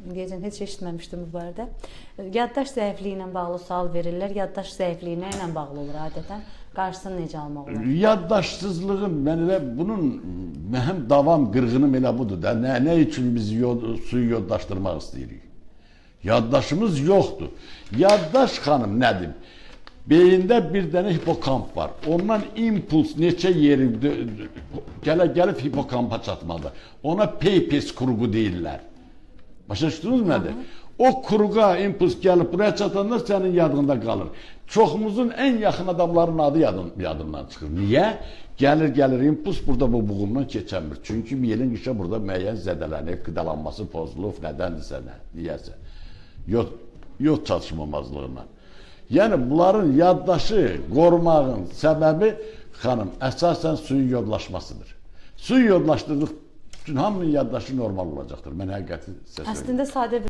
Deyəcəm, heç eşitməmişdim bu barədə. Yaddaş zəifliyi ilə bağlı sual verirlər. Yaddaş zəifliyi nə ilə bağlı olur adətən? Qarşısını necə almaq olar? Yaddaşsızlığın, mən elə bunun mənim davam qırğınım elə budur da. Nə üçün biz suyu yodlaşdırmaq istəyirik? Yaddaşımız yoxdur. Yaddaş xanım nədir? Beyində bir dənə hipokamp var. Ondan impuls neçə yeri gəlib hipokampa çatmalıdır. Ona Peypes krugu deyirlər. Başa düşdünüz nədir? O kruga impuls gəlib buraya çatanda sənin yadında qalır. Çoxumuzun ən yaxın adamların adı yadından çıxır. Niyə? Gəlir impuls burada bu buğumdan keçəmir. Çünki miyelin qışa burada müəyyən zədələnib, qidalanması pozulub, nədəndirsə nə, niyəsə. Yod çatışmamazlığından. Yəni bunların yaddaşı qorumağın səbəbi xanım əsasən suyun yodlaşmasıdır. Suyu yodlaşdırdıq, bütün hamının yaddaşı normal olacaqdır. Mən həqiqəti sizə söyləyeyim. Əslində sadə